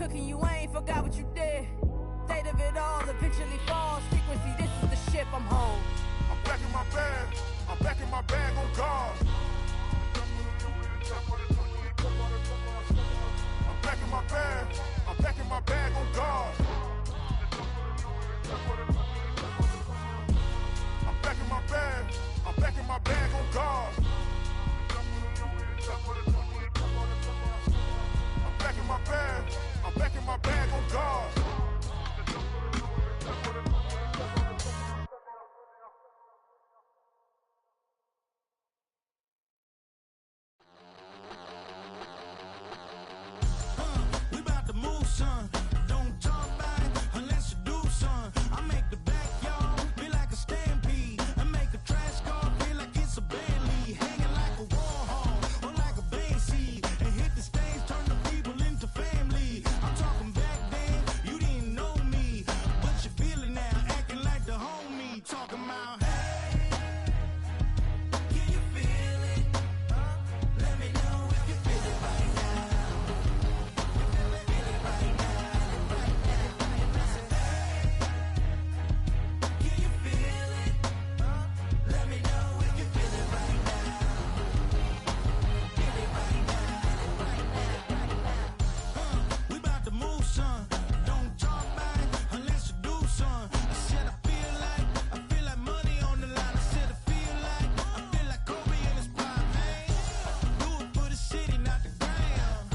cooking, you ain't forgot what you did. State of it all eventually falls. Frequency, this is the ship I'm home. I'm back in my bag, I'm back in my bag on guard. I'm back in my bag, I'm back in my bag on guard. I'm back in my bag, I'm back in my bag on guard. I'm back in my bag, I'm back in my bag on guard. We about to move, son. Don't talk about it unless you do, son. I make the backyard feel like a stampede. I make a trash car feel like it's a band lead. Hanging like a Warhol or like a band seed. And hit the stage, turn the people into family. I'm talking back then, you didn't know me. But you feel it now, acting like the homie. Talking about, hey, can you feel it? Let me know if you feel it right now. We about to move, son. Don't talk about it unless you do, son. I said I feel like money on the line. I said I feel like Kobe in his prime, man. Do it for the city, not the gram.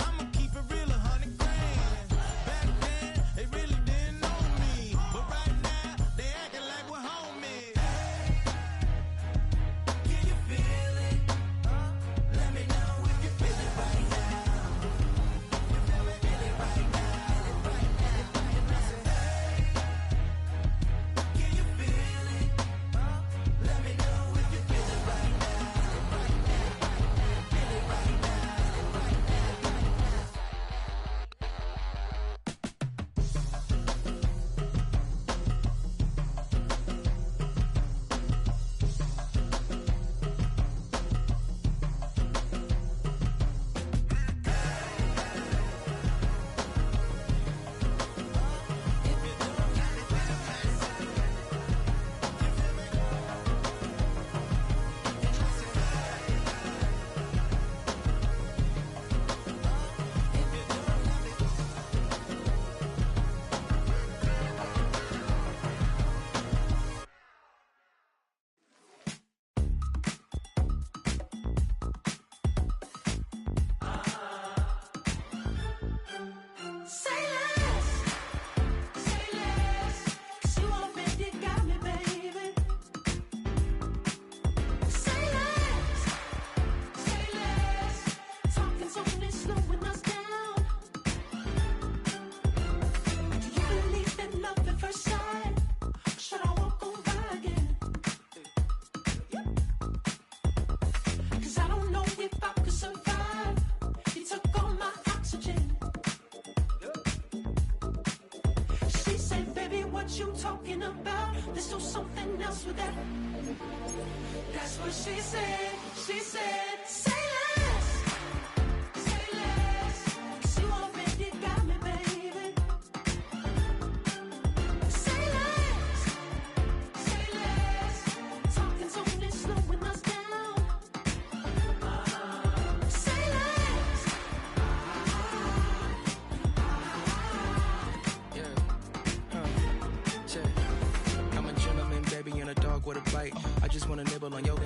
I'ma keep it real, 100 grand. Back then, they really didn't know me, but right now they acting like we're homies. Can you feel it? Let me know if you feel it right now. Can you feel it? Let me know if you feel it right now. Say less, 'cause you already got me, baby. Say less, talking's only slowing us down. Do you believe in love at first sight? Should I walk on by again? 'Cause I don't know if I could survive. You took all my oxygen. She said, baby, what you talking about? Let's do something else with that. That's what she said. She said, say less, 'cause you already got me, baby. Say less, talking's only slowing us down. Say less. I'm a gentleman, baby, and a dog with a bite. I just wanna nibble on your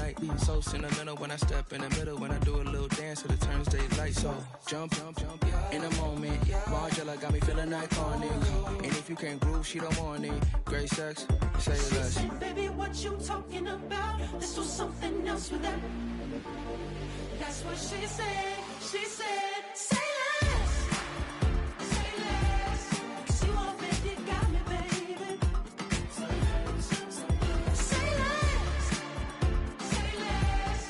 night. So sentimental when I step in the middle. When I do a little dance till it turns daylight. So jump, in a moment. Margella got me feeling iconic. And if you can't groove, she don't want it. Great sex, say She less. said, baby, what you talking about? Let's do something else with that. That's what she said. She said, say less, 'cause you already got me, baby. Say less,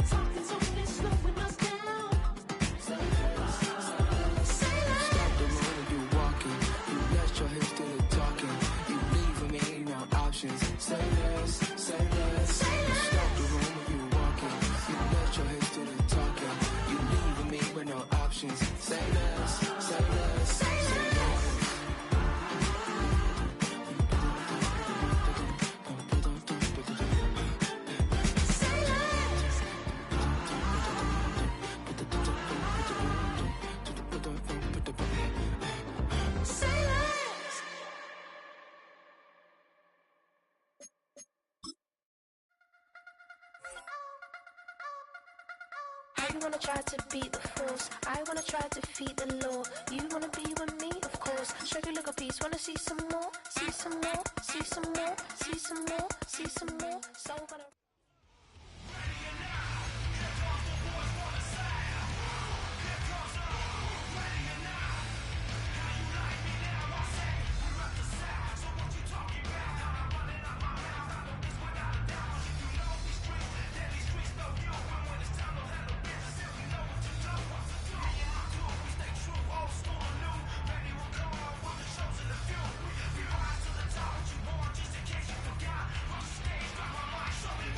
talking's only slowing us down. Say less. Stop the room when you walking. You rest your hips to the talking. You leaving me no options. Say less, say less. Stop the room when you walking. You rest your hips to the talking. You leaving me with no You wanna try to beat the force, I wanna try to defeat the law. You wanna be with me, of course. Show you look a piece, wanna see some more, see some more, see some more, see some more, see some more. So gonna. Show me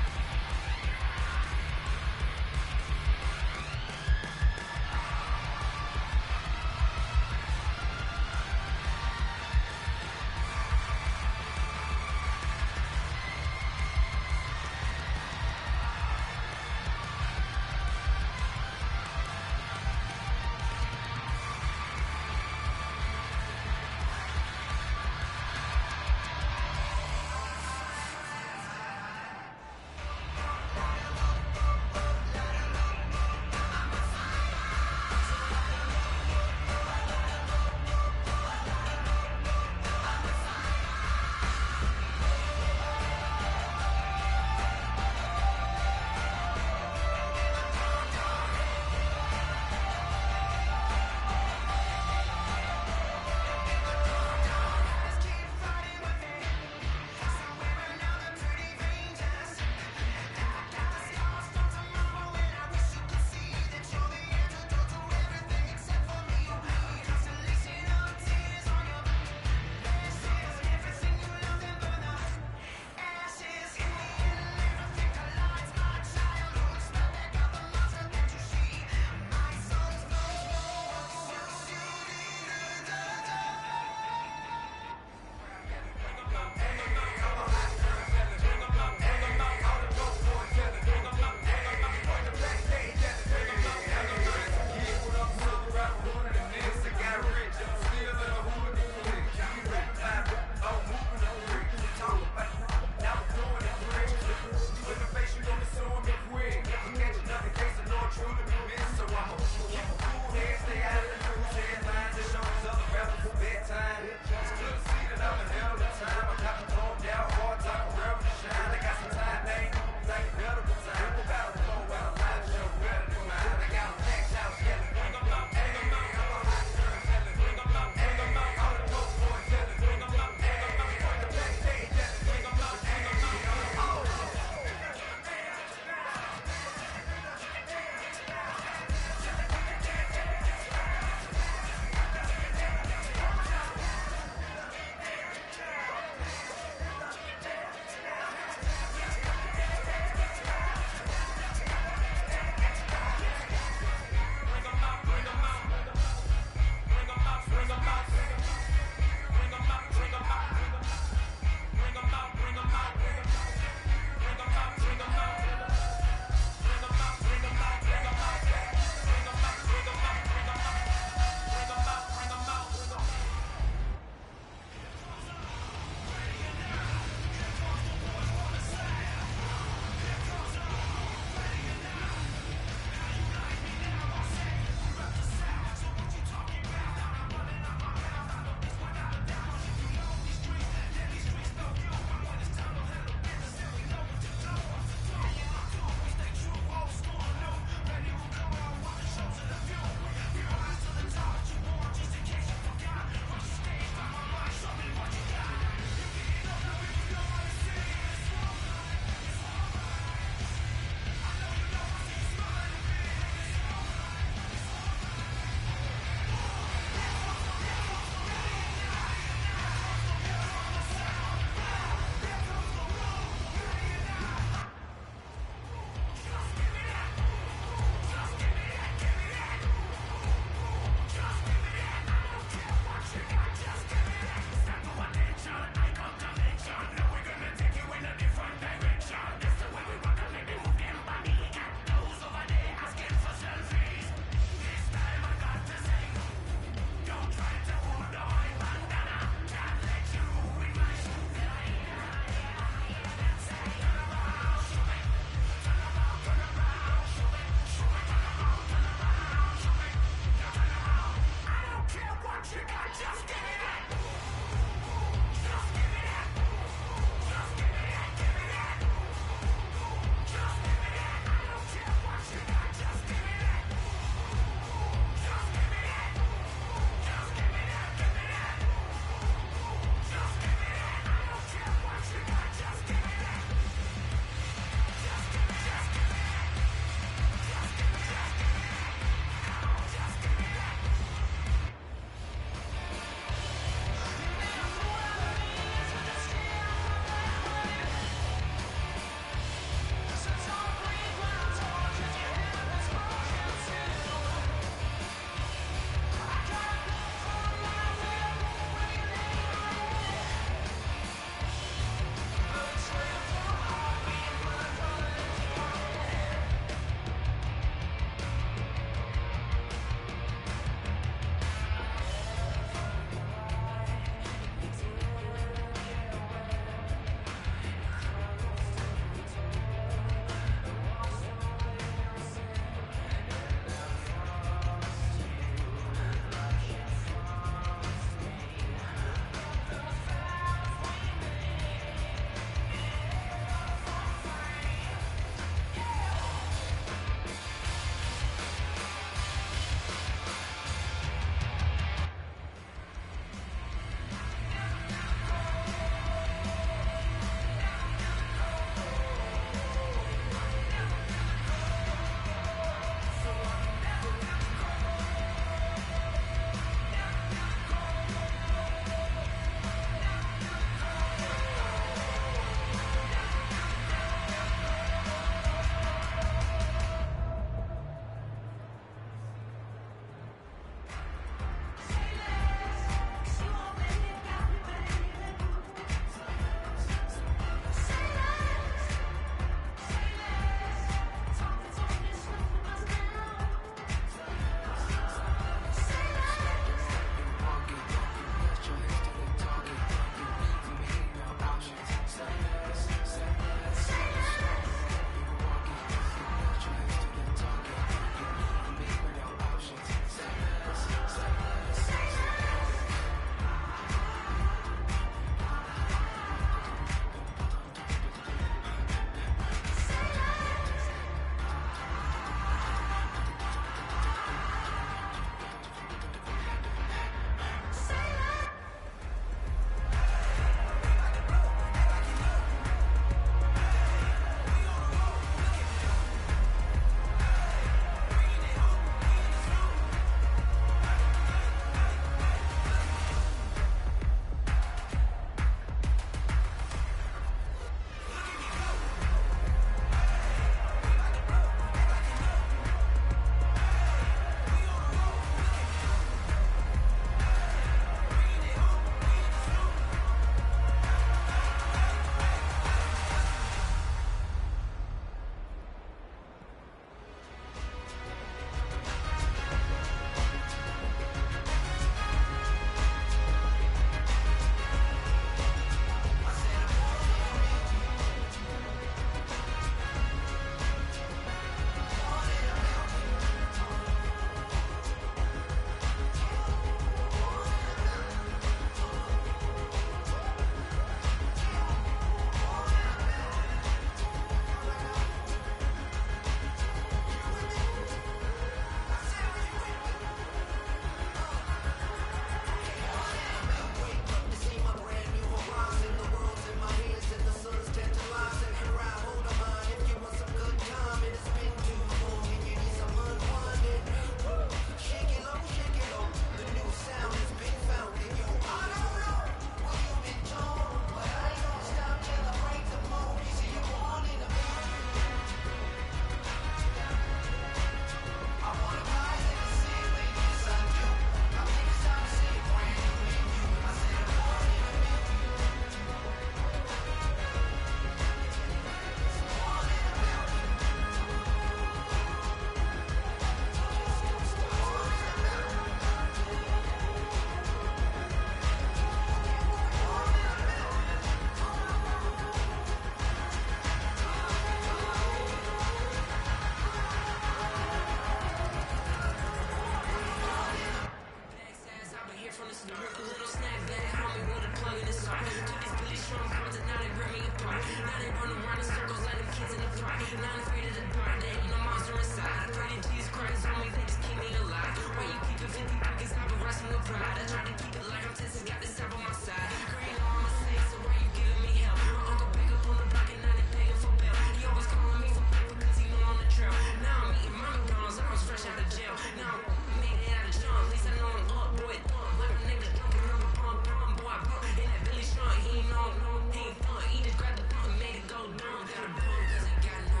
run around in circles like them kids in the park. Not afraid of the dark, there ain't no monster inside. I pray that Jesus Christ on me, they just keep me alive. Why you keep it 50 pockets, I've been rushing the pride. I try to keep it like I'm testing, got this stuff on my side. Girl, you know I'm a saint, so why you giving me hell? My uncle back up on the block and now they begging for bail. He always calling me for paper cause he know I'm the trail. Now I'm eating my McDonald's, I was fresh out of jail. Now I'm made it out of jump, at least I know I'm up, boy. Like a nigga dunking, I'm a bum, boy. I bump in that Billy Strong, he ain't know, he ain't fun. He just grabbed the bump and made it go dumb. Got a bump cause I got no,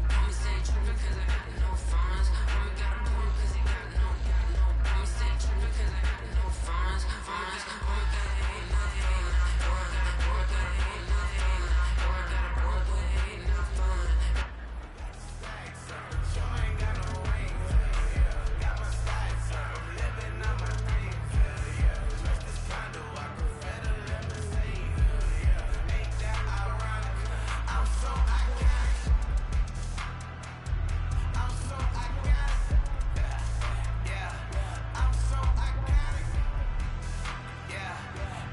Mommy said trippin' cause I got no funds. Mommy got a bump cause he got no, Mommy said trippin' cause I got no funds. Mommy got a hate nothing. Oh, I got a boy, got a hate nothing. Oh, I got a boy, but it ain't not fun. You ain't got no ring, yeah. Got my sights up, living on my dream, yeah. Trust this condo, I could better let me say, yeah. Ain't that ironic? I'm so iconic. I'm so iconic. Yeah, I'm so iconic. Yeah,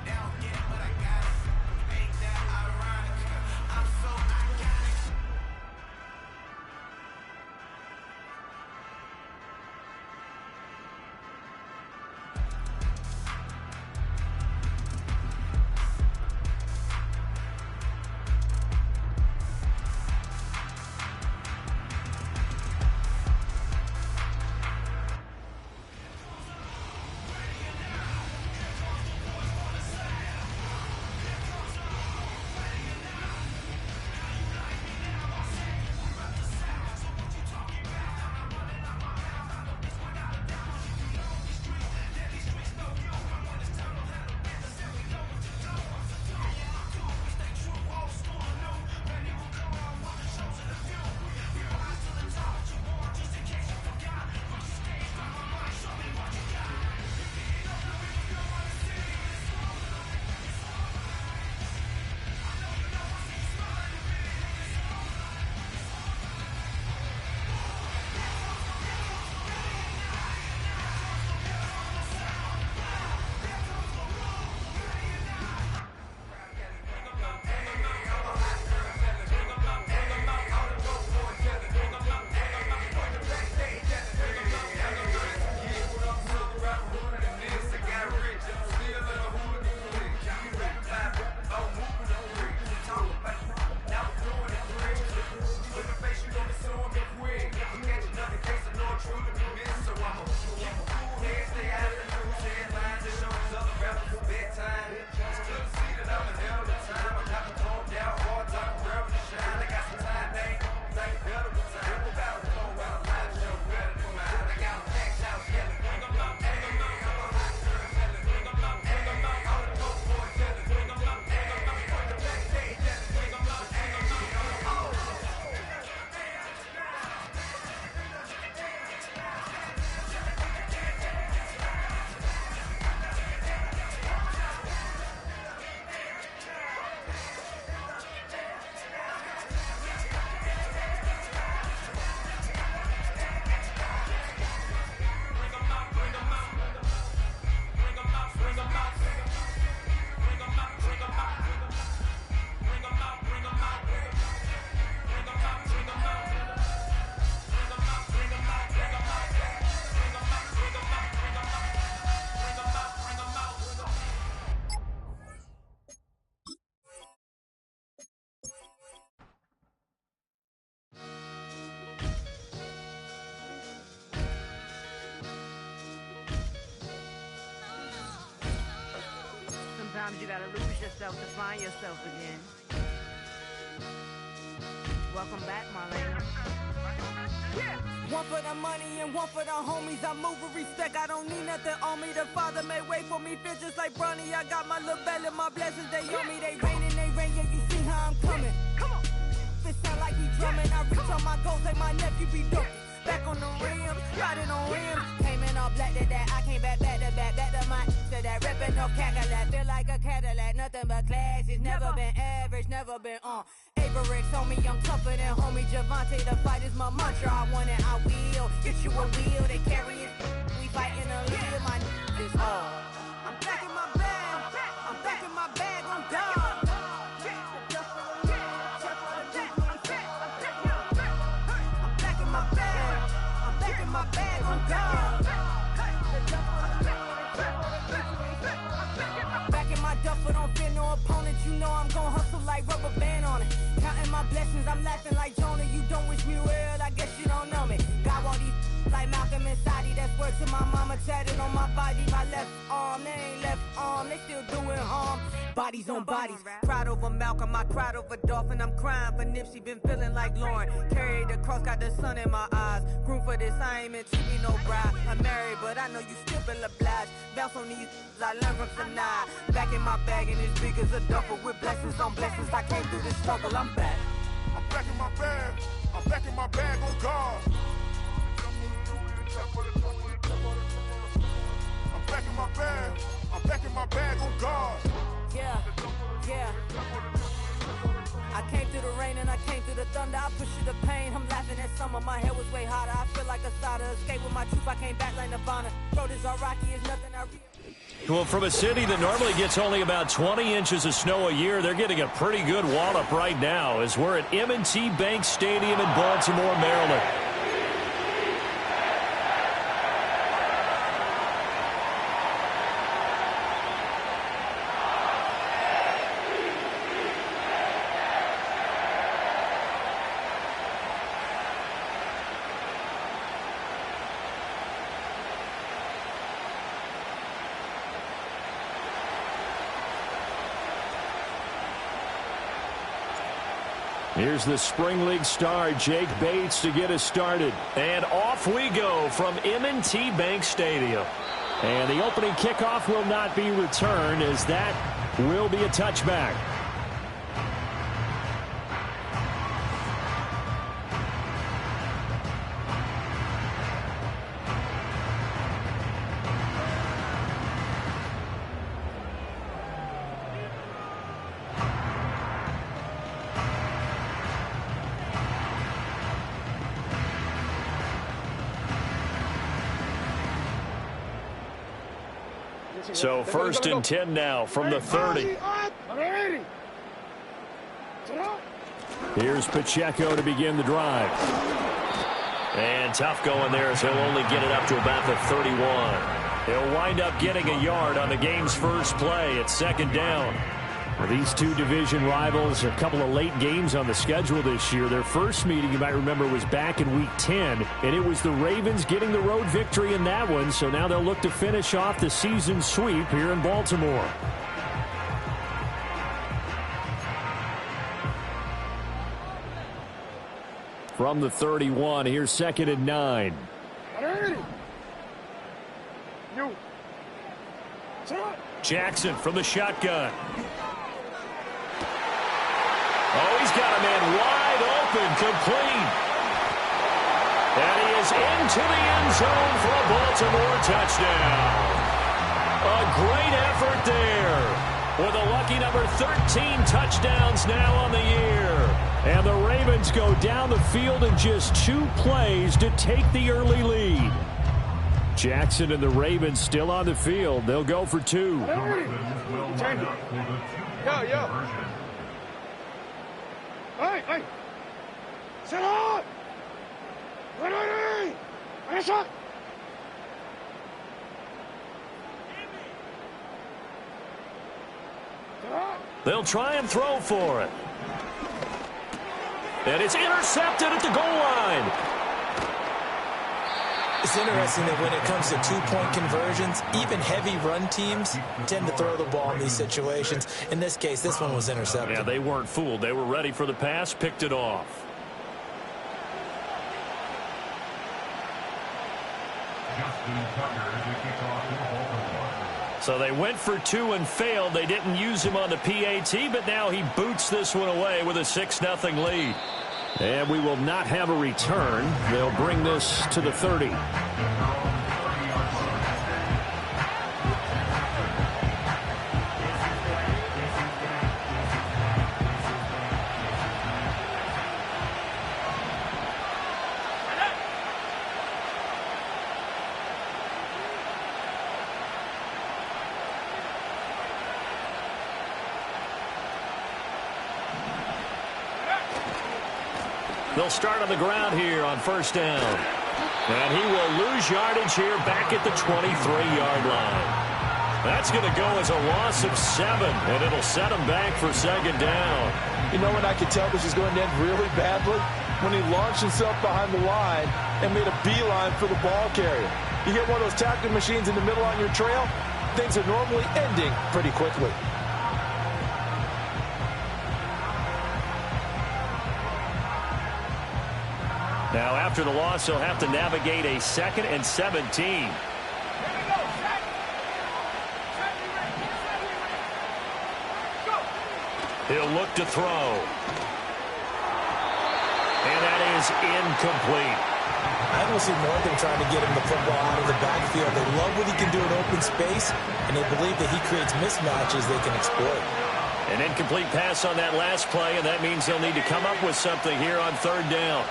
they don't get it, but I got it. Ain't that ironic? I'm so iconic. Sometimes you gotta lose yourself to find yourself again. Welcome back, Marlena. Yeah. One for the money and one for the homies. I move with respect, I don't need nothing on me. The Father made way for me, feel just like Bronny. I got my little belly, my blessings, they on me. They rain and they rain, yeah, you see how I'm coming. Come on. It sound like we drumming. I reach on my goals like my nephew be dope. Back on the rim, riding on rims. Came in all black to that, I came back to back to my to that reppin' no Cadillac. Feel like a Cadillac, nothing but class. It's never been average, never been on. Averix on me, I'm tougher than homie Javante. The fight is my mantra, I want it, I will. Get you a wheel, they carry it. We fightin' a little, my is all. I'm back in my bag, I'm back in my bag, I'm done. God. Back in my duffel, don't fear no opponent. You know I'm gon' hustle like rubber band on it. Counting my blessings, I'm laughing like Jonah. You don't wish me well, I guess you don't know me. Got all these like Malcolm and Sadie. That's word to my mama, tatted on my body. My left arm, they ain't left arm, they still doing harm. Bodies on bodies. Cried over Malcolm, I cried over Dolphin. I'm crying for Nipsey, been feeling like Lauren. Carried the cross, got the sun in my eyes. Grew for this, I ain't meant to be no bride. I'm married, but I know you still feel obliged. Bounce on these, I learned from tonight. Back in my bag and as big as a duffel with blessings on blessings. I came through this struggle, I'm back. I'm back in my bag. I'm back in my bag on God. I'm back in my bag. I'm back in my bag on God. Yeah, yeah. I came through the rain and I came through the thunder. I pushed through the pain. I'm laughing at summer. My hair was way hotter. I feel like a sada. Escape with my truth. I came back like Nirvana. Road is all rocky. It's nothing I Well, from a city that normally gets only about 20 inches of snow a year, they're getting a pretty good wallop right now as we're at M&T Bank Stadium in Baltimore, Maryland. Here's the Spring League star, Jake Bates, to get us started. And off we go from M&T Bank Stadium. And the opening kickoff will not be returned, as that will be a touchback. So 1st and 10 now from the 30. Here's Pacheco to begin the drive. And tough going there as he'll only get it up to about the 31. He'll wind up getting a yard on the game's first play at 2nd down. Well, these two division rivals, a couple of late games on the schedule this year. Their first meeting, you might remember, was back in Week 10, and it was the Ravens getting the road victory in that one, so now they'll look to finish off the season sweep here in Baltimore. From the 31, here's 2nd and 9. Jackson from the shotgun. Oh, he's got a man wide open, complete. And he is into the end zone for a Baltimore touchdown. A great effort there with a lucky number 13 touchdowns now on the year. And the Ravens go down the field in just 2 plays to take the early lead. Jackson and the Ravens still on the field. They'll go for 2. Hey! Sit up! Ready! Shot! They'll try and throw for it. And it's intercepted at the goal line. It's interesting that when it comes to 2-point conversions, even heavy run teams tend to throw the ball in these situations. In this case, this one was intercepted. Yeah, they weren't fooled. They were ready for the pass, picked it off. So they went for 2 and failed. They didn't use him on the PAT, but now he boots this one away with a 6-0 lead. And we will not have a return. They'll bring this to the 30. They'll start on the ground here on 1st down. And he will lose yardage here back at the 23-yard line. That's going to go as a loss of 7, and it'll set him back for second down. You know when I could tell this is going to end really badly? When he launched himself behind the line and made a beeline for the ball carrier. You get one of those tackling machines in the middle on your trail, things are normally ending pretty quickly. Now, after the loss, he'll have to navigate a 2nd and 17. He'll look to throw. And that is incomplete. I don't see more than trying to get him the football out of the backfield. They love what he can do in open space, and they believe that he creates mismatches they can exploit. An incomplete pass on that last play, and that means they'll need to come up with something here on 3rd down.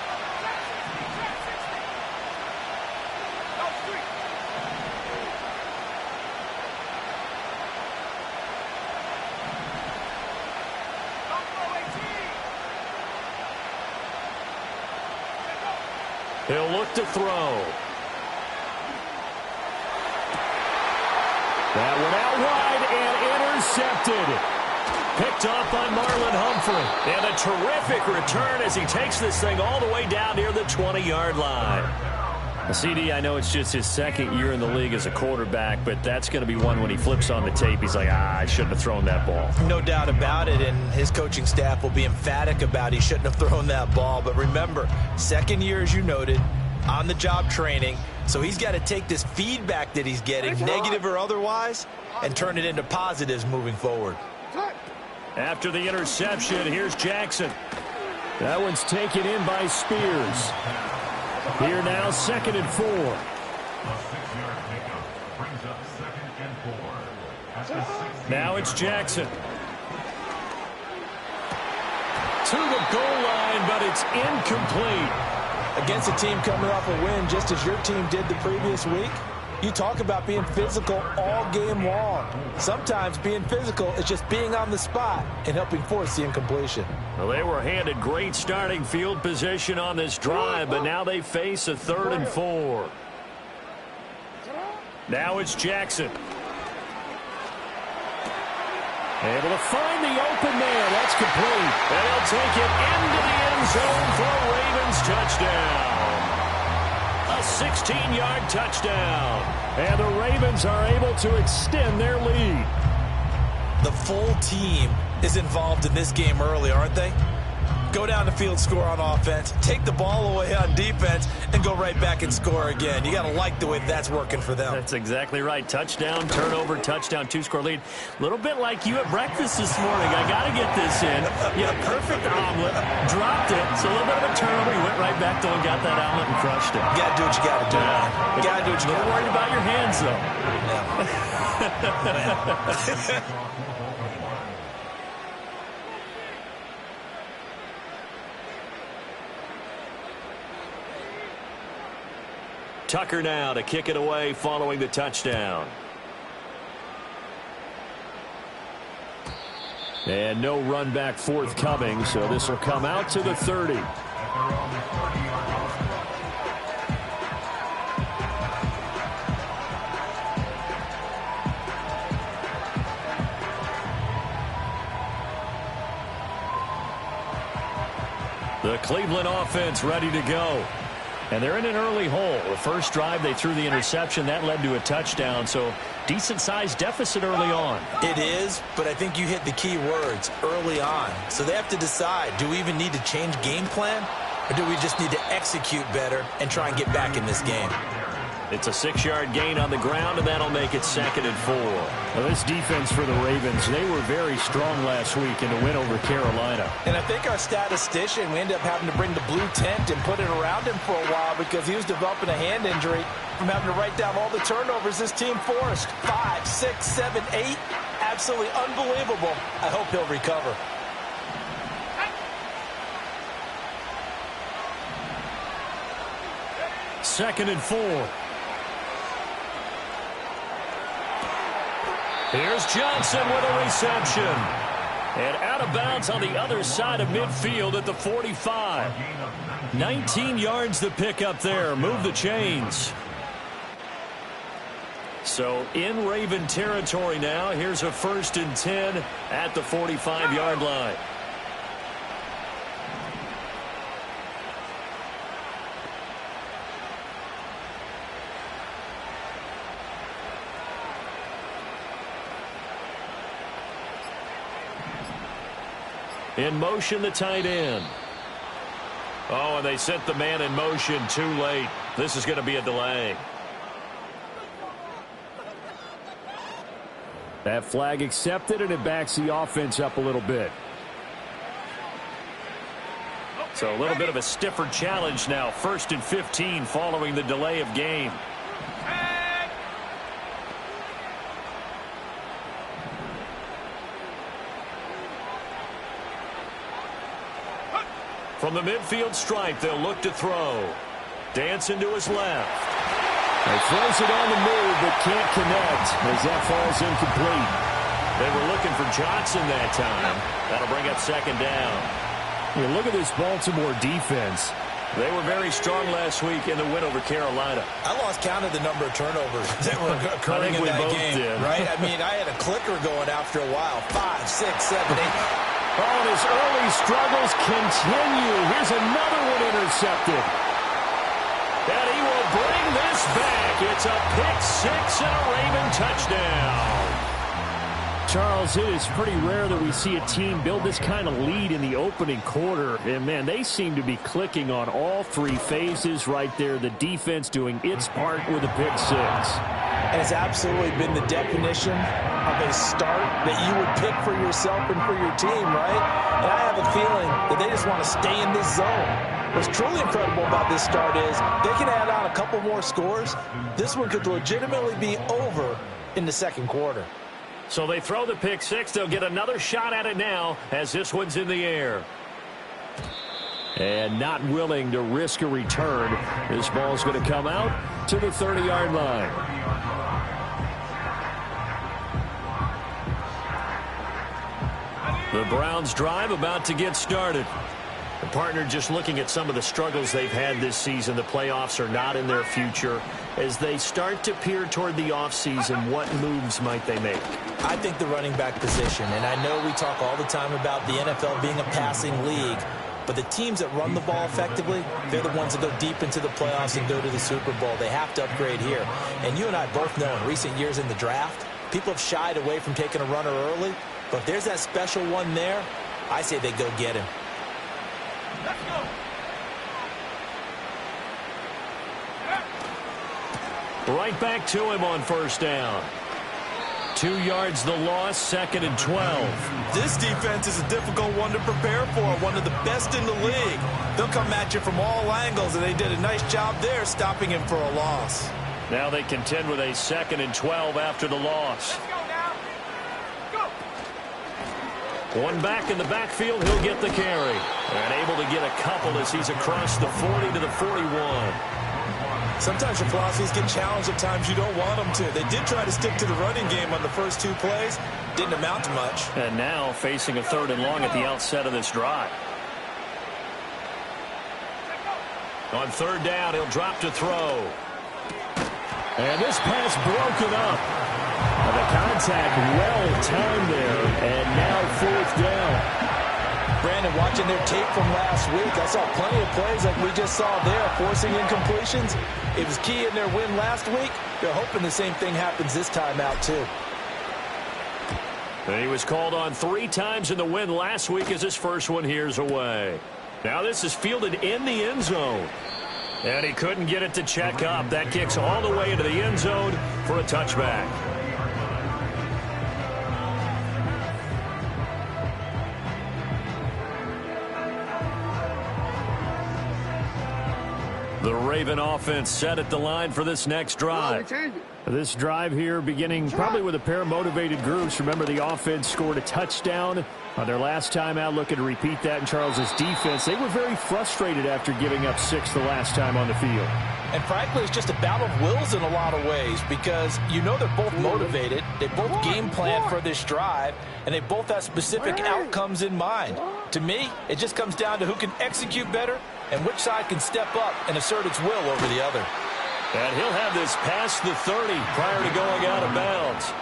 He'll look to throw. That one out wide and intercepted. Picked off by Marlon Humphrey. And a terrific return as he takes this thing all the way down near the 20-yard line. CD, I know it's just his 2nd year in the league as a quarterback, but that's going to be one when he flips on the tape. He's like, I shouldn't have thrown that ball. No doubt about it, and his coaching staff will be emphatic about he shouldn't have thrown that ball. But remember, 2nd year, as you noted, on-the-job training, so he's got to take this feedback that he's getting, negative or otherwise, and turn it into positives moving forward. After the interception, here's Jackson. That one's taken in by Spears. Here now, 2nd and 4. Now it's Jackson. To the goal line, but it's incomplete. Against a team coming off a win, just as your team did the previous week, you talk about being physical all game long. Sometimes being physical is just being on the spot and helping force the incompletion. Well, they were handed great starting field position on this drive, but now they face a 3rd and 4. Now it's Jackson. Able to find the open man. That's complete. And he'll take it into the end zone for a Ravens touchdown. A 16-yard touchdown. And the Ravens are able to extend their lead. The full team is involved in this game early, aren't they? Go down the field, score on offense, take the ball away on defense, and go right back and score again. You got to like the way that's working for them. That's exactly right. Touchdown, turnover, touchdown, 2-score lead. A little bit like you at breakfast this morning. I got to get this in. You had a perfect omelet, dropped it. It's a little bit of a turnover. You went right back though and got that omelet and crushed it. You got to do what you got to do. You got to do what you got to do. Worried about your hands, though. Yeah. Tucker now to kick it away following the touchdown. And no run back forthcoming, so this will come out to the 30. The Cleveland offense ready to go. And they're in an early hole. The first drive, they threw the interception. That led to a touchdown. So decent-sized deficit early on. It is, but I think you hit the key words, early on. So they have to decide, do we even need to change game plan? Or do we just need to execute better and try and get back in this game? It's a 6-yard gain on the ground, and that'll make it 2nd and 4. Well, this defense for the Ravens, they were very strong last week in the win over Carolina. And I think our statistician, we ended up having to bring the blue tent and put it around him for a while because he was developing a hand injury from having to write down all the turnovers this team forced. 5, 6, 7, 8. Absolutely unbelievable. I hope he'll recover. Second and 4. Here's Johnson with a reception. And out of bounds on the other side of midfield at the 45. 19 yards to pick up there. Move the chains. So in Raven territory now. Here's a 1st and 10 at the 45-yard line. In motion, the tight end. Oh, and they sent the man in motion too late. This is going to be a delay. That flag accepted, and it backs the offense up a little bit. So a little bit of a stiffer challenge now. 1st and 15 following the delay of game. From the midfield stripe, they'll look to throw. Dancing to his left. He throws it on the move, but can't connect as that falls incomplete. They were looking for Johnson that time. That'll bring up 2nd down. Yeah, look at this Baltimore defense. They were very strong last week in the win over Carolina. I lost count of the number of turnovers that were occurring in that game. Right? I mean, I had a clicker going after a while. 5, 6, 7, 8. Oh, and his early struggles continue. Here's another one intercepted. And he will bring this back. It's a pick 6 and a Raven touchdown. Charles, it is pretty rare that we see a team build this kind of lead in the opening quarter. And, man, they seem to be clicking on all 3 phases right there. The defense doing its part with a pick 6. And it's absolutely been the definition of a start that you would pick for yourself and for your team, right? And I have a feeling that they just want to stay in this zone. What's truly incredible about this start is they can add on a couple more scores. This one could legitimately be over in the 2nd quarter. So they throw the pick 6. They'll get another shot at it now as this one's in the air. And not willing to risk a return. This ball's going to come out to the 30-yard line. The Browns drive about to get started. The partner just looking at some of the struggles they've had this season. The playoffs are not in their future. As they start to peer toward the offseason, what moves might they make? I think the running back position, and I know we talk all the time about the NFL being a passing league, but the teams that run the ball effectively, they're the ones that go deep into the playoffs and go to the Super Bowl. They have to upgrade here. And you and I both know in recent years in the draft, people have shied away from taking a runner early, but if there's that special one there, I say they go get him. Let's go. Right back to him on 1st down. 2 yards the loss, 2nd and 12. This defense is a difficult one to prepare for, one of the best in the league. They'll come at you from all angles, and they did a nice job there stopping him for a loss. Now they contend with a 2nd and 12 after the loss. One back in the backfield, he'll get the carry. And able to get a couple as he's across the 40 to the 41. Sometimes your philosophies get challenged at times you don't want them to. They did try to stick to the running game on the first 2 plays. Didn't amount to much. And now facing a 3rd and long at the outset of this drive. On 3rd down, he'll drop to throw. And this pass broken up. The contact well timed there, and now 4th down. Brandon, watching their tape from last week, I saw plenty of plays like we just saw there, forcing incompletions. It was key in their win last week. They're hoping the same thing happens this time out, too. And he was called on 3 times in the win last week as his first one here's away. Now this is fielded in the end zone. And he couldn't get it to check up. That kicks all the way into the end zone for a touchback. The Raven offense set at the line for this next drive. This drive here beginning probably with a pair of motivated groups. Remember, the offense scored a touchdown on their last time out. Looking to repeat that in Charles's defense. They were very frustrated after giving up 6 the last time on the field. And frankly, it's just a battle of wills in a lot of ways because you know they're both motivated. They both game plan for this drive, and they both have specific outcomes in mind. To me, it just comes down to who can execute better and which side can step up and assert its will over the other. And he'll have this past the 30 prior to going out of bounds.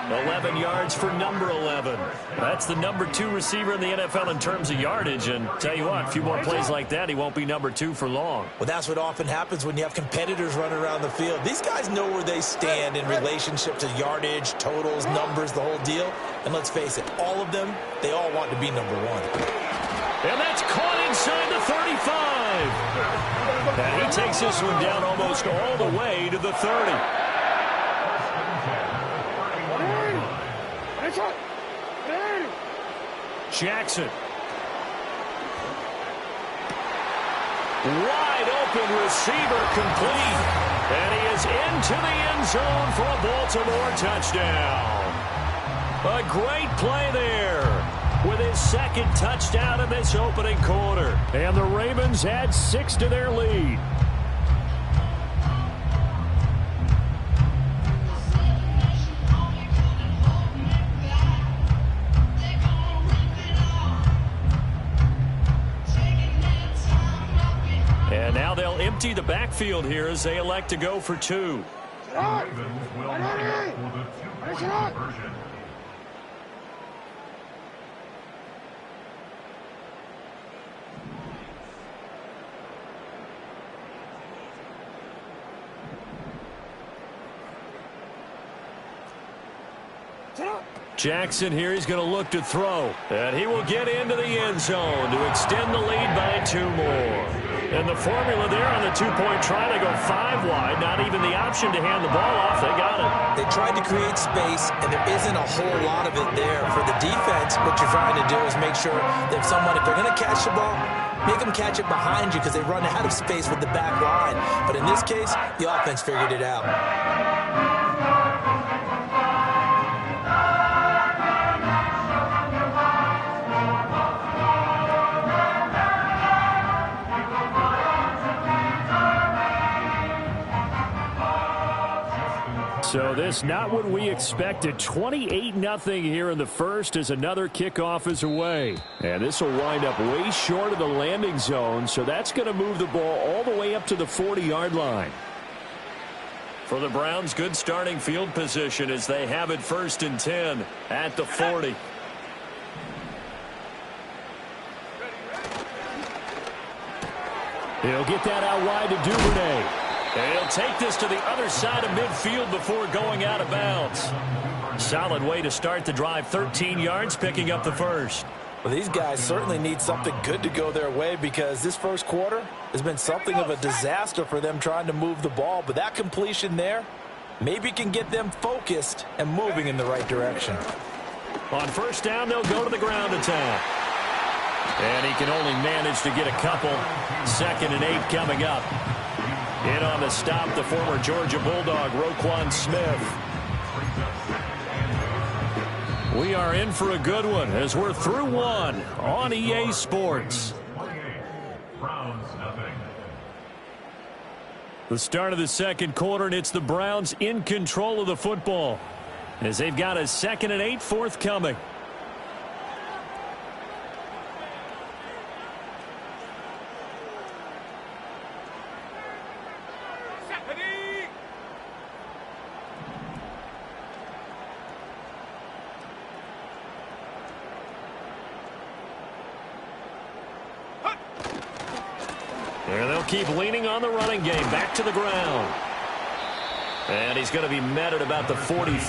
11 yards for number 11. That's the number 2 receiver in the NFL in terms of yardage. And tell you what, a few more plays like that, he won't be number 2 for long. Well, that's what often happens when you have competitors running around the field. These guys know where they stand in relationship to yardage, totals, numbers, the whole deal. And let's face it, all of them, they all want to be number 1. And that's caught inside the 35. And he takes this one down almost all the way to the 30. Jackson. Wide open receiver complete. And he is into the end zone for a Baltimore touchdown. A great play there with his second touchdown in this opening quarter. And the Ravens add 6 to their lead. And now they'll empty the backfield here as they elect to go for 2. Jackson here, he's going to look to throw. And he will get into the end zone to extend the lead by 2 more. And the formula there on the 2-point try, they go 5 wide. Not even the option to hand the ball off. They got it. They tried to create space, and there isn't a whole lot of it there. For the defense, what you're trying to do is make sure that if they're going to catch the ball, make them catch it behind you because they run out of space with the back line. But in this case, the offense figured it out. So this not what we expected. 28-0 here in the first as another kickoff is away. And this will wind up way short of the landing zone, so that's going to move the ball all the way up to the 40-yard line. For the Browns, good starting field position as they have it 1st and 10 at the 40. He'll get that out wide to Duvernay. And he'll take this to the other side of midfield before going out of bounds. Solid way to start the drive. 13 yards, picking up the first. Well, these guys certainly need something good to go their way because this first quarter has been something of a disaster for them trying to move the ball. But that completion there maybe can get them focused and moving in the right direction. On 1st down, they'll go to the ground attack. And he can only manage to get a couple. 2nd and 8 coming up. In on the stop, the former Georgia Bulldog, Roquan Smith. We are in for a good one as we're through 1 on EA Sports. The start of the second quarter, and it's the Browns in control of the football as they've got a 2nd and 8 forthcoming. And they'll keep leaning on the running game. Back to the ground. And he's going to be met at about the 43.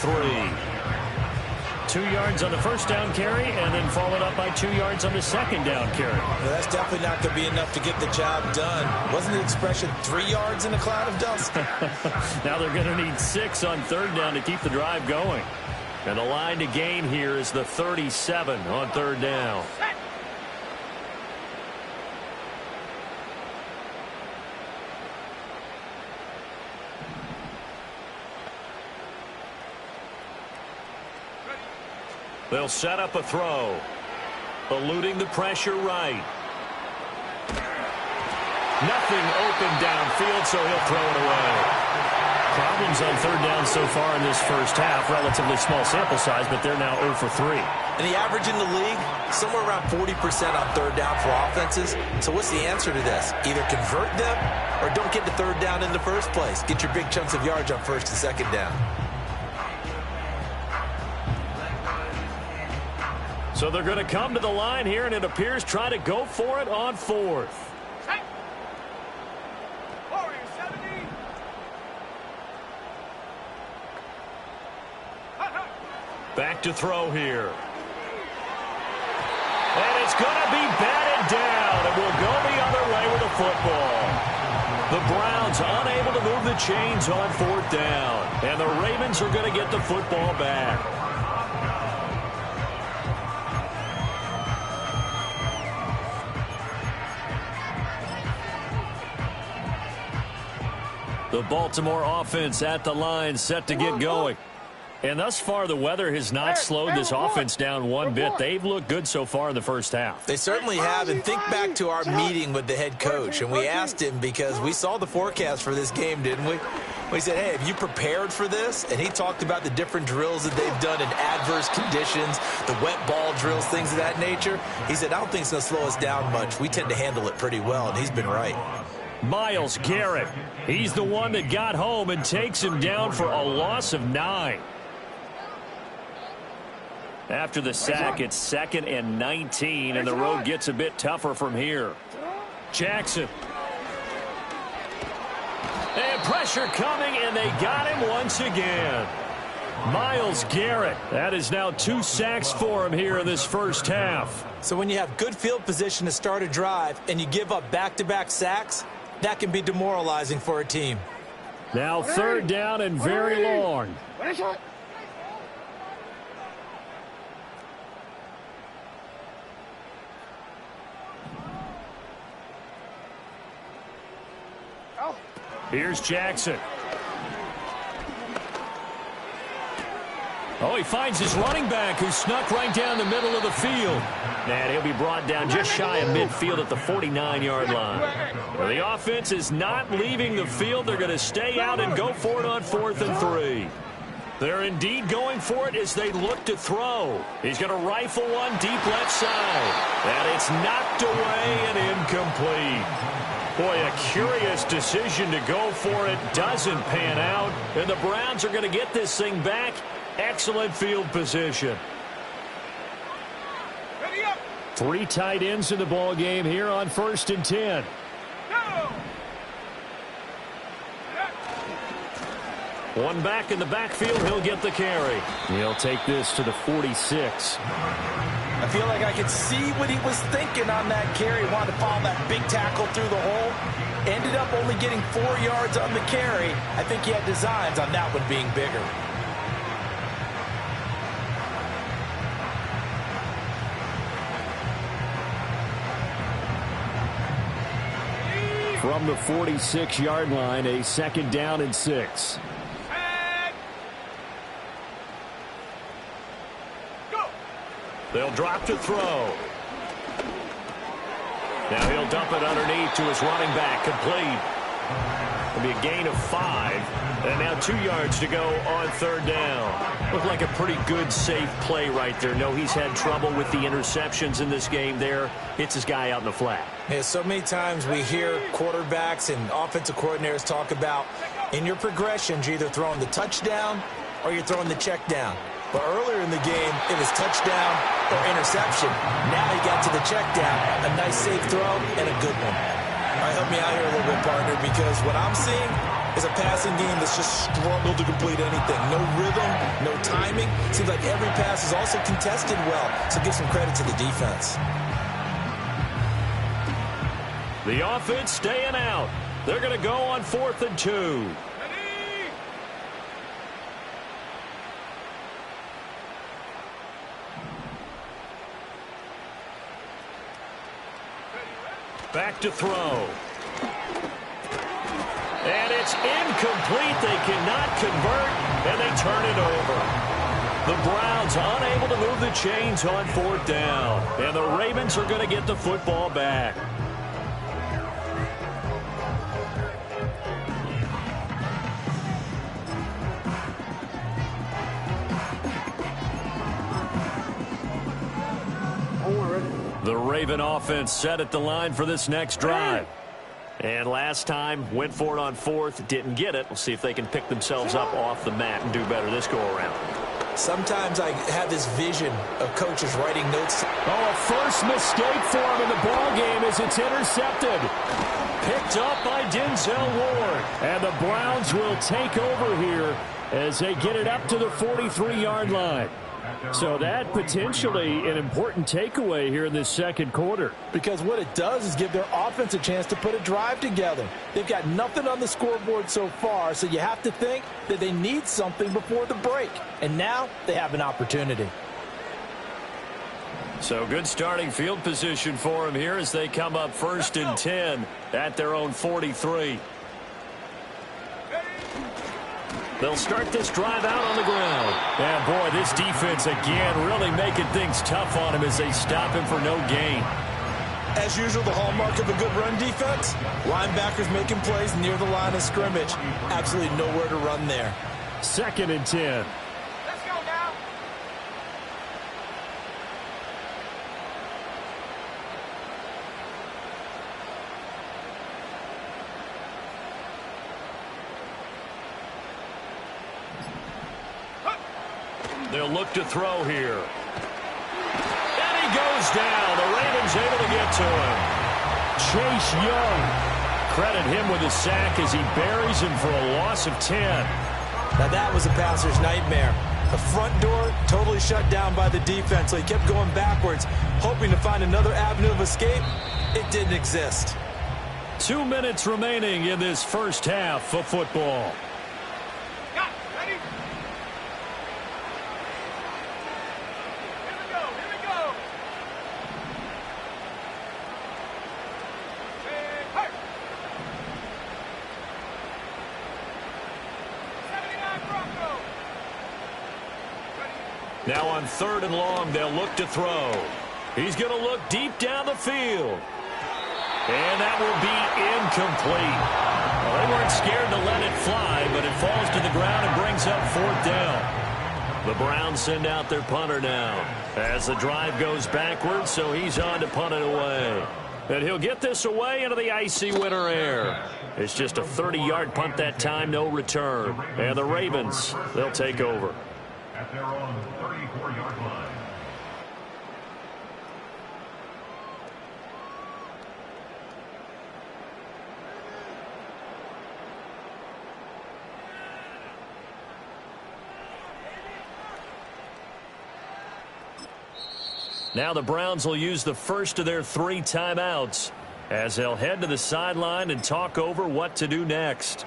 2 yards on the 1st down carry, and then followed up by 2 yards on the 2nd down carry. Well, that's definitely not going to be enough to get the job done. Wasn't the expression 3 yards in a cloud of dust? Now they're going to need 6 on 3rd down to keep the drive going. And the line to gain here is the 37 on 3rd down. They'll set up a throw. Eluding the pressure right. Nothing open downfield, so he'll throw it away. Problems on third down so far in this first half. Relatively small sample size, but they're now 0 for 3. And the average in the league, somewhere around 40% on third down for offenses. So what's the answer to this? Either convert them or don't get to third down in the first place. Get your big chunks of yards on first and second down. So they're going to come to the line here, and it appears try to go for it on fourth. Back to throw here. And it's going to be batted down, and will go the other way with the football. The Browns unable to move the chains on fourth down, and the Ravens are going to get the football back. The Baltimore offense at the line, set to get going. And thus far, the weather has not slowed this offense down one bit. They've looked good so far in the first half. They certainly have. And think back to our meeting with the head coach. And we asked him, because we saw the forecast for this game, didn't we? We said, hey, have you prepared for this? And he talked about the different drills that they've done in adverse conditions, the wet ball drills, things of that nature. He said, I don't think it's going to slow us down much. We tend to handle it pretty well, and he's been right. Myles Garrett, he's the one that got home and takes him down for a loss of 9. After the sack, it's 2nd and 19, and the road gets a bit tougher from here. Jackson. And pressure coming, and they got him once again. Myles Garrett, that is now 2 sacks for him here in this first half. So when you have good field position to start a drive and you give up back-to-back sacks, that can be demoralizing for a team. Now third down and very long. Here's Jackson. Oh, he finds his running back, who snuck right down the middle of the field. And he'll be brought down just shy of midfield at the 49-yard line. Well, the offense is not leaving the field. They're going to stay out and go for it on 4th and 3. They're indeed going for it as they look to throw. He's going to rifle one deep left side. And it's knocked away and incomplete. Boy, a curious decision to go for it. Doesn't pan out. And the Browns are going to get this thing back. Excellent field position. 3 tight ends in the ball game here on 1st and 10. One back in the backfield. He'll get the carry. He'll take this to the 46. I feel like I could see what he was thinking on that carry. Wanted to follow that big tackle through the hole. Ended up only getting 4 yards on the carry. I think he had designs on that one being bigger. From the 46-yard line, a 2nd down and 6. They'll drop to throw. Now he'll dump it underneath to his running back, complete. It'll be a gain of 5. And now 2 yards to go on 3rd down. Looked like a pretty good, safe play right there. No, he's had trouble with the interceptions in this game there. Hits his guy out in the flat. Yeah, so many times we hear quarterbacks and offensive coordinators talk about in your progressions, you're either throwing the touchdown or you're throwing the check down. But earlier in the game, it was touchdown or interception. Now he got to the check down. A nice safe throw and a good one. All right, help me out here a little bit, partner, because what I'm seeing is a passing game that's just struggled to complete anything. No rhythm, no timing. Seems like every pass is also contested well. So give some credit to the defense. The offense staying out. They're going to go on 4th and 2. Back to throw. And it's incomplete. They cannot convert, and they turn it over. The Browns unable to move the chains on 4th down. And the Ravens are going to get the football back. The Raven offense set at the line for this next drive. And last time, went for it on fourth, didn't get it. We'll see if they can pick themselves up off the mat and do better this go-around. Sometimes I have this vision of coaches writing notes. Oh, a first mistake for him in the ball game as it's intercepted. Picked up by Denzel Ward. And the Browns will take over here as they get it up to the 43-yard line. So that potentially an important takeaway here in this second quarter. Because what it does is give their offense a chance to put a drive together. They've got nothing on the scoreboard so far, so you have to think that they need something before the break. And now they have an opportunity. So good starting field position for them here as they come up 1st and 10 at their own 43. They'll start this drive out on the ground. And, boy, this defense, again, really making things tough on him as they stop him for no gain. As usual, the hallmark of a good run defense, linebackers making plays near the line of scrimmage. Absolutely nowhere to run there. 2nd and 10. Let's go now. They'll look to throw here. And he goes down. The Ravens able to get to him. Chase Young. Credit him with a sack as he buries him for a loss of 10. Now that was a passer's nightmare. The front door totally shut down by the defense, so he kept going backwards, hoping to find another avenue of escape. It didn't exist. 2 minutes remaining in this first half of football. Now on 3rd and long, they'll look to throw. He's going to look deep down the field. And that will be incomplete. Well, they weren't scared to let it fly, but it falls to the ground and brings up 4th down. The Browns send out their punter now as the drive goes backwards, so he's on to punt it away. And he'll get this away into the icy winter air. It's just a 30-yard punt that time, no return. And the Ravens, they'll take over. At their own 34-yard line. Now the Browns will use the first of their 3 timeouts as they'll head to the sideline and talk over what to do next.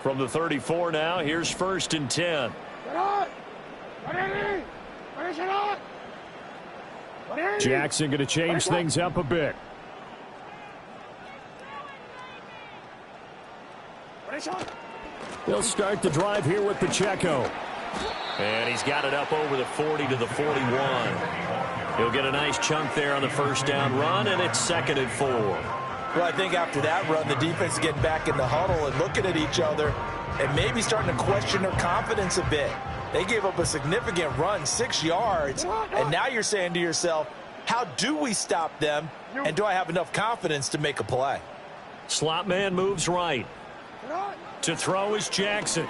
From the 34 now, here's 1st and 10. Jackson going to change things up a bit. They'll start the drive here with Pacheco. And he's got it up over the 40 to the 41. He'll get a nice chunk there on the first down run, and it's 2nd and 4. Well, I think after that run, the defense is getting back in the huddle and looking at each other and maybe starting to question their confidence a bit. They gave up a significant run, 6 yards, and now you're saying to yourself, how do we stop them, and do I have enough confidence to make a play? Slot man moves right. To throw is Jackson.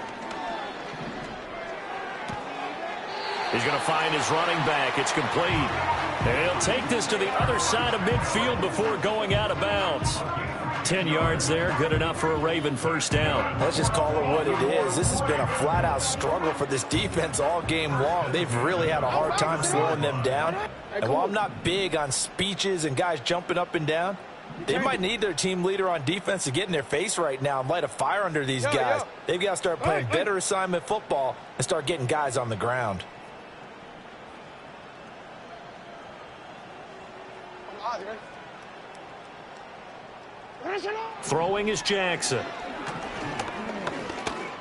He's going to find his running back. It's complete. And he'll take this to the other side of midfield before going out of bounds. 10 yards there, good enough for a Raven first down. Let's just call it what it is. This has been a flat-out struggle for this defense all game long. They've really had a hard time slowing them down. And while I'm not big on speeches and guys jumping up and down, they might need their team leader on defense to get in their face right now and light a fire under these guys. They've got to start playing better assignment football and start getting guys on the ground. Throwing is Jackson.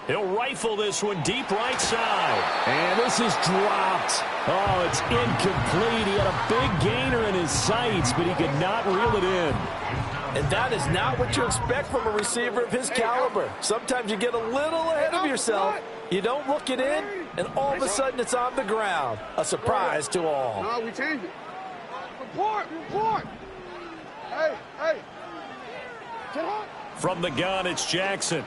He'll rifle this one deep right side. And this is dropped. Oh, it's incomplete. He had a big gainer in his sights, but he could not reel it in. And that is not what you expect from a receiver of his caliber. Sometimes you get a little ahead of yourself. You don't look it in, and all of a sudden it's on the ground. A surprise to all. No, we changed it. From the gun, it's Jackson.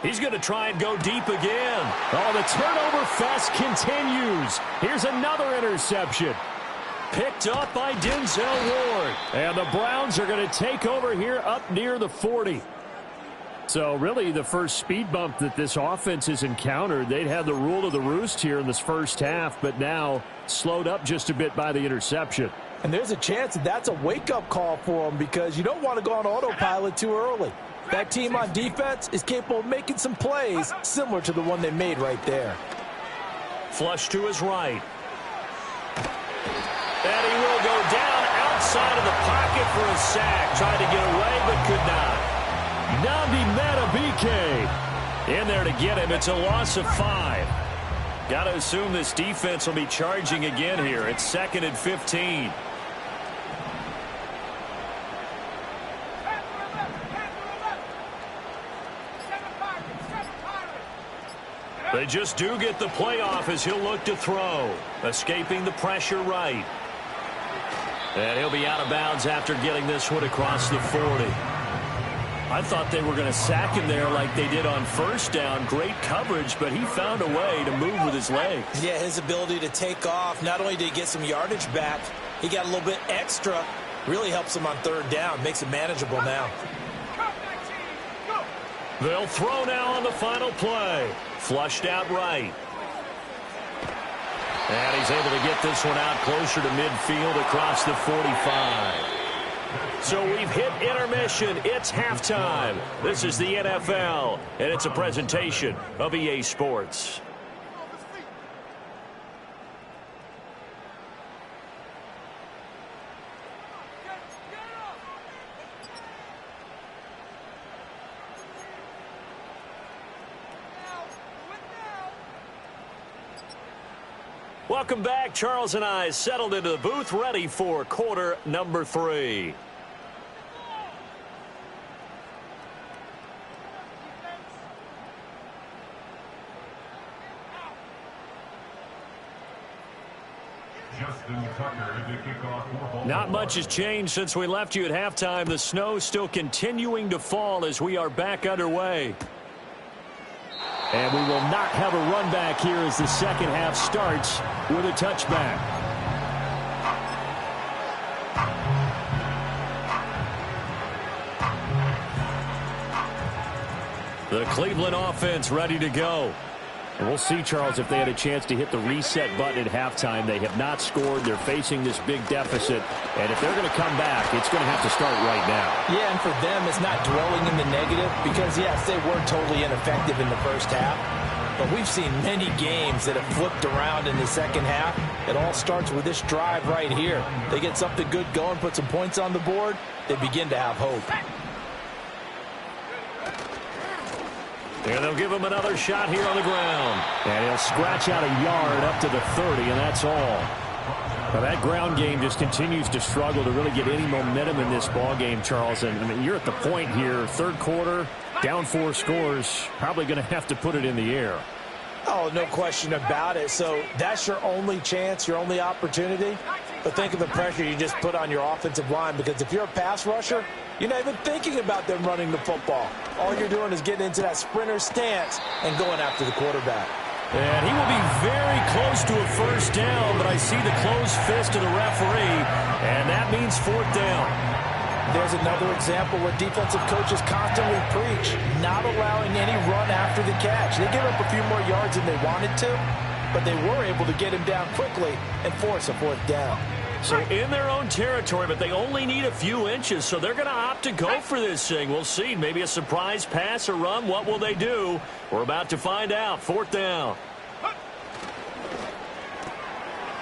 He's going to try and go deep again. Oh, the turnover fest continues. Here's another interception. Picked up by Denzel Ward. And the Browns are going to take over here up near the 40. So really the first speed bump that this offense has encountered. They'd had the rule of the roost here in this first half, but now slowed up just a bit by the interception. And there's a chance that that's a wake-up call for them because you don't want to go on autopilot too early. That team on defense is capable of making some plays similar to the one they made right there. Flush to his right. And he will go down outside of the pocket for a sack. Tried to get away but could not. Nnamdi Madubuike in there to get him. It's a loss of 5. Got to assume this defense will be charging again here. It's 2nd and 15. They just do get the playoff as he'll look to throw. Escaping the pressure right. And he'll be out of bounds after getting this one across the 40. I thought they were going to sack him there like they did on first down. Great coverage, but he found a way to move with his legs. Yeah, his ability to take off. Not only did he get some yardage back, he got a little bit extra. Really helps him on 3rd down. Makes it manageable now. They'll throw now on the final play. Flushed out right. And he's able to get this one out closer to midfield across the 45. So we've hit intermission. It's halftime. This is the NFL, and it's a presentation of EA Sports. Welcome back. Charles and I settled into the booth, ready for quarter number 3. Not much has changed since we left you at halftime. The snow still continuing to fall as we are back underway. And we will not have a run back here as the second half starts with a touchback. The Cleveland offense ready to go. And we'll see, Charles, if they had a chance to hit the reset button at halftime. They have not scored. They're facing this big deficit. And if they're going to come back, it's going to have to start right now. Yeah, and for them, it's not dwelling in the negative because, yes, they were totally ineffective in the first half. But we've seen many games that have flipped around in the second half. It all starts with this drive right here. They get something good going, put some points on the board, they begin to have hope. And they'll give him another shot here on the ground. And he'll scratch out a yard up to the 30, and that's all. Now that ground game just continues to struggle to really get any momentum in this ball game, Charles. And I mean, you're at the point here, third quarter, down 4 scores, probably going to have to put it in the air. Oh, no question about it. So that's your only chance, your only opportunity. But think of the pressure you just put on your offensive line, because if you're a pass rusher, you're not even thinking about them running the football. All you're doing is getting into that sprinter stance and going after the quarterback. And he will be very close to a first down, but I see the closed fist of the referee, and that means 4th down. There's another example where defensive coaches constantly preach, not allowing any run after the catch. They give up a few more yards than they wanted to, but they were able to get him down quickly and force a 4th down. So in their own territory, but they only need a few inches, so they're going to opt to go for this thing. We'll see. Maybe a surprise pass or run. What will they do? We're about to find out. 4th down.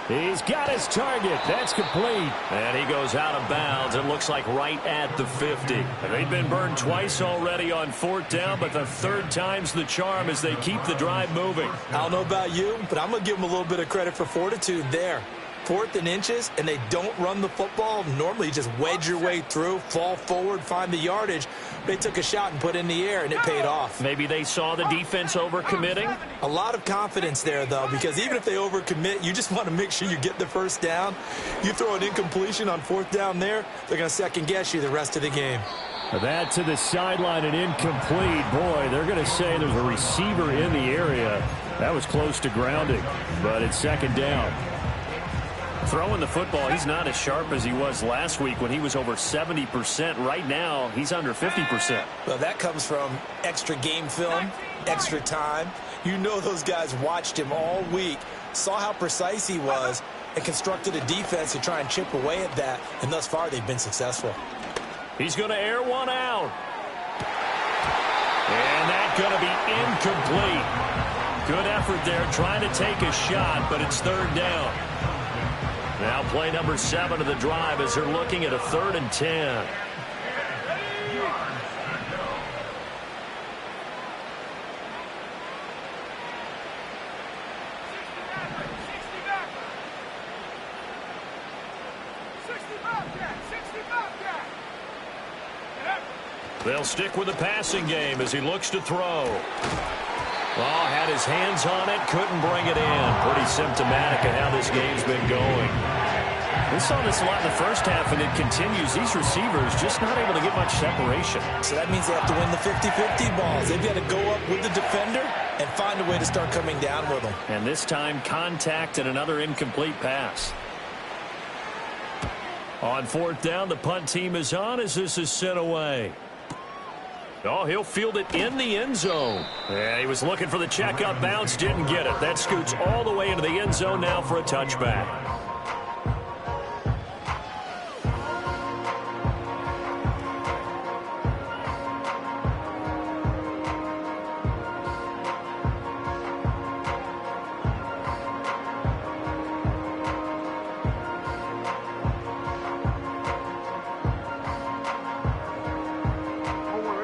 He's got his target. That's complete. And he goes out of bounds. It looks like right at the 50. And they've been burned twice already on 4th down, but the 3rd time's the charm as they keep the drive moving. I don't know about you, but I'm going to give them a little bit of credit for fortitude there. 4th and inches, and they don't run the football. Normally, you just wedge your way through, fall forward, find the yardage. They took a shot and put it in the air, and it paid off. Maybe they saw the defense overcommitting? A lot of confidence there, though, because even if they overcommit, you just want to make sure you get the first down. You throw an incompletion on 4th down there, they're going to second-guess you the rest of the game. That to the sideline and incomplete. Boy, they're going to say there's a receiver in the area. That was close to grounding, but it's 2nd down. Throwing the football, he's not as sharp as he was last week when he was over 70%. Right now, he's under 50%. Well, that comes from extra game film, extra time. You know those guys watched him all week, saw how precise he was, and constructed a defense to try and chip away at that, and thus far they've been successful. He's going to air one out. And that's going to be incomplete. Good effort there trying to take a shot, but it's 3rd down. Now play number 7 of the drive as they're looking at a 3rd and 10. They'll stick with the passing game as he looks to throw. Oh, had his hands on it, couldn't bring it in. Pretty symptomatic of how this game's been going. We saw this a lot in the first half, and it continues. These receivers just not able to get much separation. So that means they have to win the 50-50 balls. They've got to go up with the defender and find a way to start coming down with them. And this time, contact and another incomplete pass. On 4th down, the punt team is on as this is sent away. Oh, he'll field it in the end zone. Yeah, he was looking for the checkup bounce, didn't get it. That scoots all the way into the end zone now for a touchback.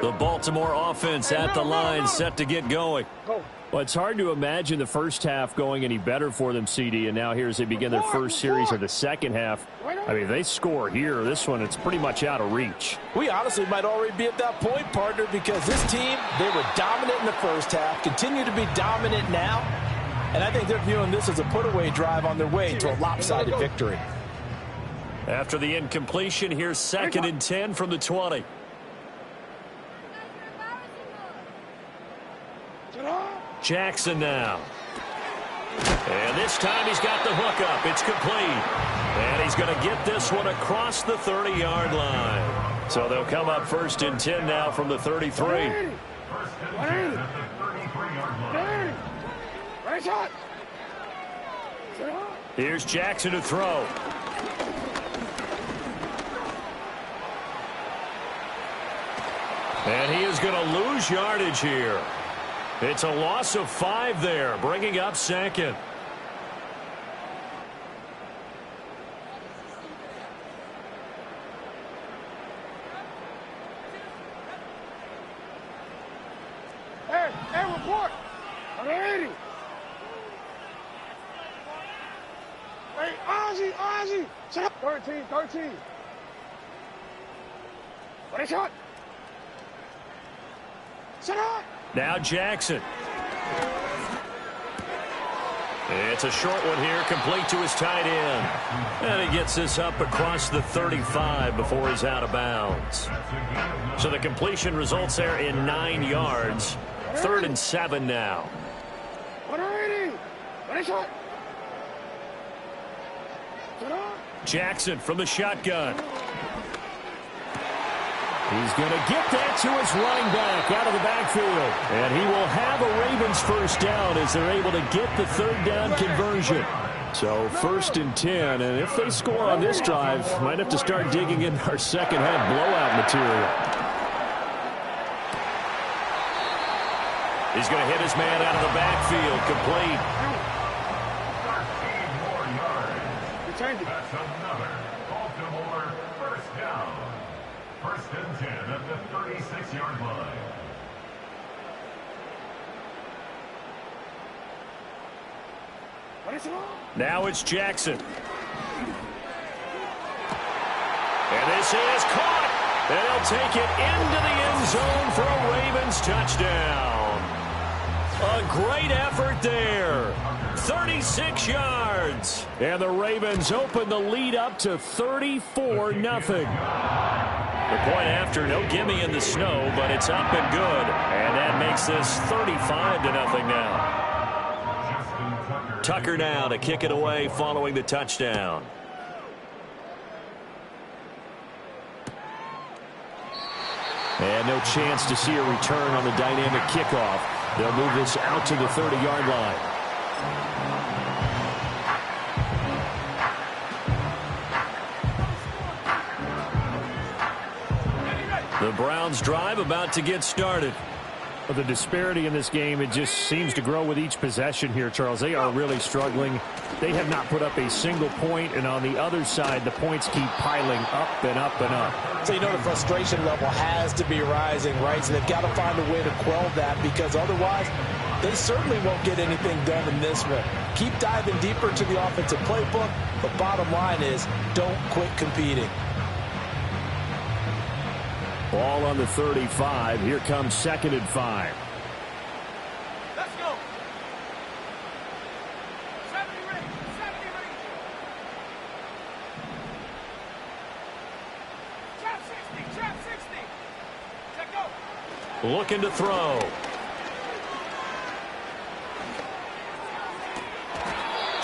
The Baltimore offense at the line, set to get going. Well, it's hard to imagine the first half going any better for them, CD, and now here as they begin their first series of the second half. I mean, if they score here, this one, it's pretty much out of reach. We honestly might already be at that point, partner, because this team, they were dominant in the first half, continue to be dominant now, and I think they're viewing this as a put-away drive on their way to a lopsided victory. After the incompletion, here's 2nd and 10 from the 20. Jackson now. And this time he's got the hook up. It's complete. And he's going to get this one across the 30-yard line. So they'll come up 1st and 10 now from the 33. Here's Jackson to throw. And he is going to lose yardage here. It's a loss of 5 there, bringing up 2nd. Hey, report. I'm 80. Hey, Ozzy. Shut up. 13. What a shot. Shut up. Now Jackson. It's a short one here, complete to his tight end. And he gets this up across the 35 before he's out of bounds. So the completion results there in 9 yards. 3rd and 7 now. 180. What a shot. Jackson from the shotgun. He's going to get that to his running back out of the backfield. And he will have a Ravens first down as they're able to get the 3rd down conversion. So 1st and 10, and if they score on this drive, might have to start digging in our second half blowout material. He's going to hit his man out of the backfield, complete. That's another Baltimore first down. 1st and 10 at the 36-yard line. Now it's Jackson. And this is caught. And he'll take it into the end zone for a Ravens touchdown. A great effort there. 36 yards. And the Ravens open the lead up to 34-0. The point after, no gimme in the snow, but it's up and good. And that makes this 35-0 now. Tucker now to kick it away following the touchdown. And no chance to see a return on the dynamic kickoff. They'll move this out to the 30-yard line. The Browns drive about to get started. But the disparity in this game, it just seems to grow with each possession here, Charles. They are really struggling. They have not put up a single point, and on the other side, the points keep piling up and up and up. So you know the frustration level has to be rising, right? So they've got to find a way to quell that, because otherwise they certainly won't get anything done in this one. Keep diving deeper to the offensive playbook, but bottom line is don't quit competing. Ball on the 35. Here comes 2nd and 5. Let's go. 70 ready. 70 ready. Trap 60. Trap 60. Check go. Looking to throw.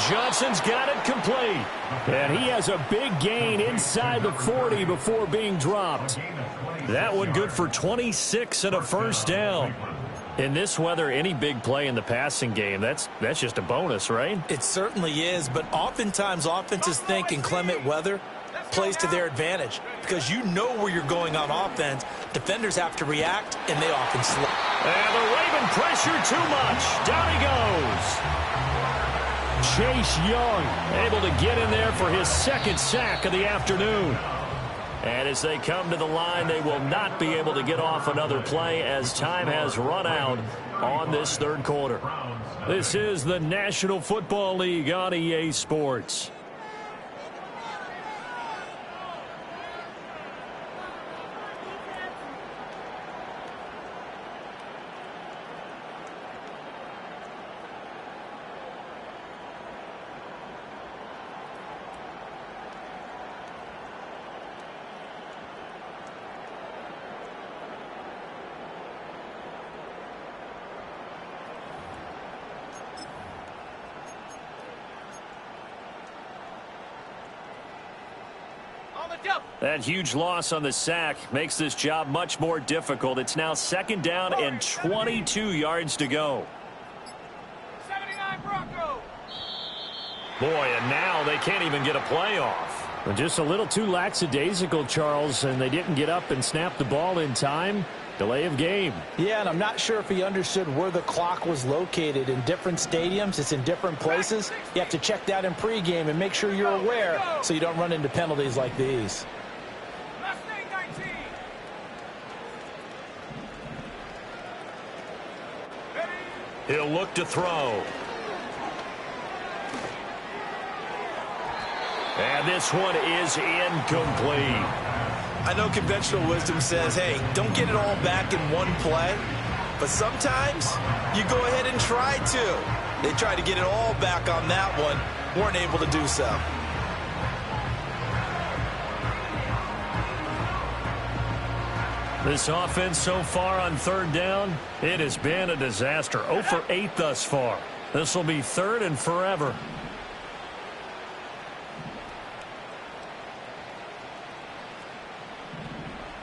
Johnson's got it complete. And he has a big gain inside the 40 before being dropped. That one good for 26 and a first down. In this weather, any big play in the passing game, that's just a bonus, right? It certainly is, but oftentimes offenses think inclement weather plays to their advantage, because you know where you're going on offense. Defenders have to react, and they often slip. And the Raven pressure too much. Down he goes. Chase Young Able to get in there for his 2nd sack of the afternoon. And as they come to the line, they will not be able to get off another play as time has run out on this 3rd quarter. This is the National Football League on EA Sports. That huge loss on the sack makes this job much more difficult. It's now 2nd down and 22 yards to go. 79 Bronco. Boy, and now they can't even get a play off. Just a little too lackadaisical, Charles, and they didn't get up and snap the ball in time. Delay of game. Yeah, and I'm not sure if he understood where the clock was located. In different stadiums, it's in different places. You have to check that in pregame and make sure you're aware so you don't run into penalties like these. He'll look to throw. And this one is incomplete. I know conventional wisdom says, hey, don't get it all back in one play. But sometimes you go ahead and try to. They tried to get it all back on that one. Weren't able to do so. This offense so far on 3rd down, it has been a disaster. 0 for 8 thus far. This will be 3rd and forever.